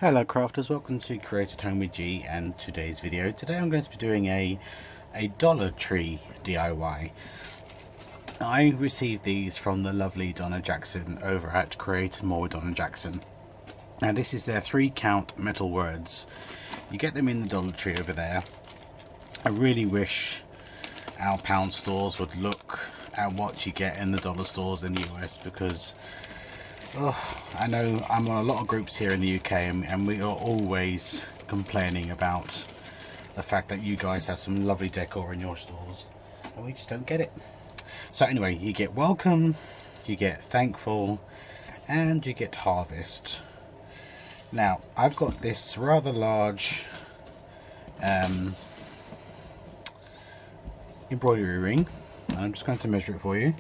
Hello crafters, welcome to Create at Home with G and today's video. Today I'm going to be doing a Dollar Tree DIY. I received these from the lovely Donna Jackson over at Create and More with Donna Jackson. Now this is their 3-count metal words. You get them in the Dollar Tree over there. I really wish our pound stores would look at what you get in the dollar stores in the US, because I know I'm on a lot of groups here in the UK and we are always complaining about the fact that you guys have some lovely decor in your stores and we just don't get it. So anyway, you get welcome, you get thankful, and you get harvest. Now I've got this rather large embroidery ring. I'm just going to measure it for you.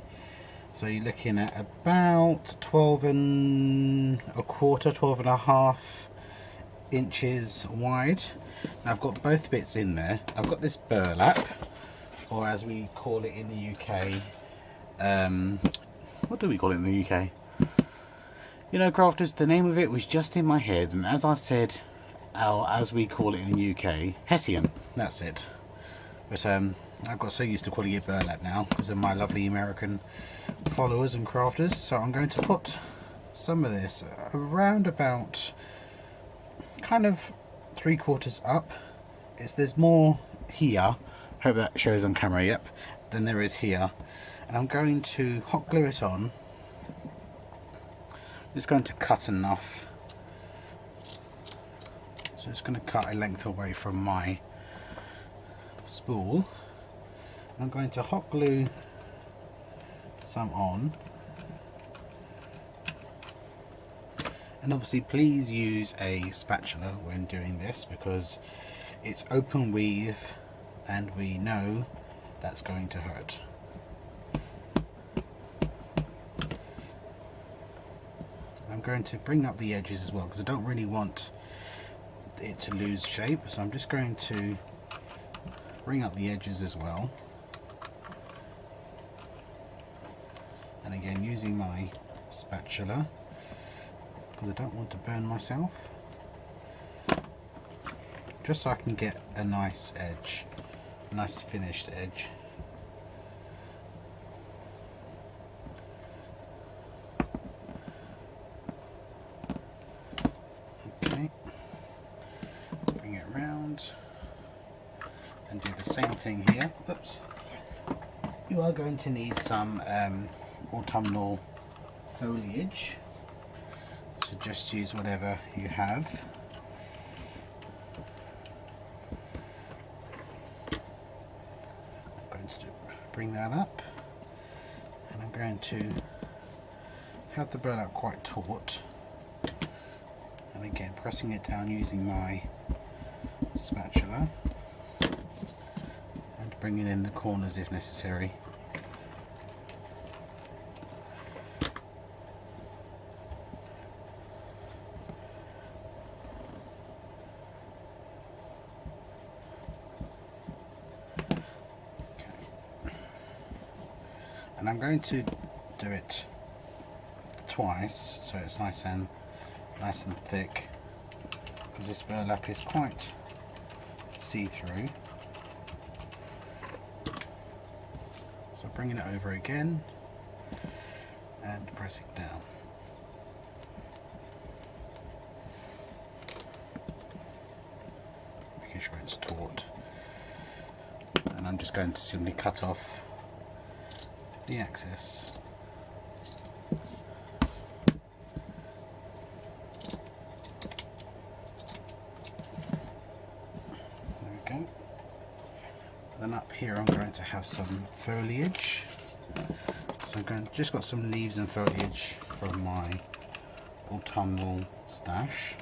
So you're looking at about 12 and a half inches wide. Now I've got both bits in there. I've got this burlap, or as we call it in the UK, what do we call it in the UK? You know, crafters, the name of it was just in my head, and as I said, as we call it in the UK, Hessian, that's it. But I've got so used to calling it burlap now because of my lovely American followers and crafters. So I'm going to put some of this around about kind of 3/4 up. There's more here, hope that shows on camera, yep, than there is here. And I'm going to hot glue it on. Just going to cut enough. So it's going to cut a length away from my spool. I'm going to hot glue some on, and obviously please use a spatula when doing this because it's open weave and we know that's going to hurt. I'm going to bring up the edges as well because I don't really want it to lose shape, so I'm just going to bring up the edges as well. And again, using my spatula because I don't want to burn myself, just so I can get a nice edge, a nice finished edge. Okay, bring it around and do the same thing here. Oops. You are going to need some autumnal foliage, so just use whatever you have. I'm going to bring that up, and I'm going to have the burlap quite taut, and again pressing it down using my spatula and bringing in the corners if necessary. And I'm going to do it twice so it's nice and thick, because this burlap is quite see-through. So bringing it over again and pressing down. Making sure it's taut. And I'm just going to simply cut off the axis. There we go. Then up here I'm going to have some foliage. So I'm just got some leaves and foliage from my autumnal stash.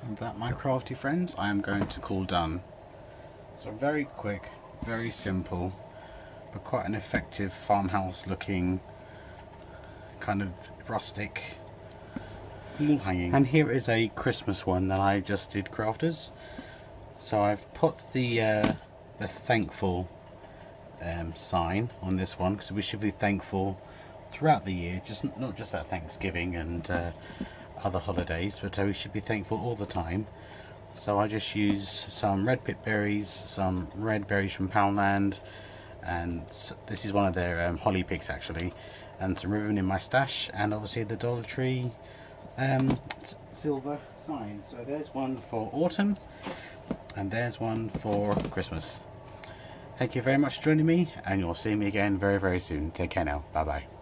And that, my crafty friends, I am going to call done. So very quick Very simple, but quite an effective farmhouse looking kind of rustic wall hanging. And here is a Christmas one that I just did crafters. So I've put the thankful sign on this one, because we should be thankful throughout the year, not just at Thanksgiving and other holidays, but we should be thankful all the time. So I just used some red pip berries, some red berries from Poundland, and this is one of their holly picks actually, and some ribbon in my stash, and obviously the Dollar Tree silver sign. So there's one for autumn and there's one for Christmas. Thank you very much for joining me, and you'll see me again very, very soon. Take care now. Bye bye.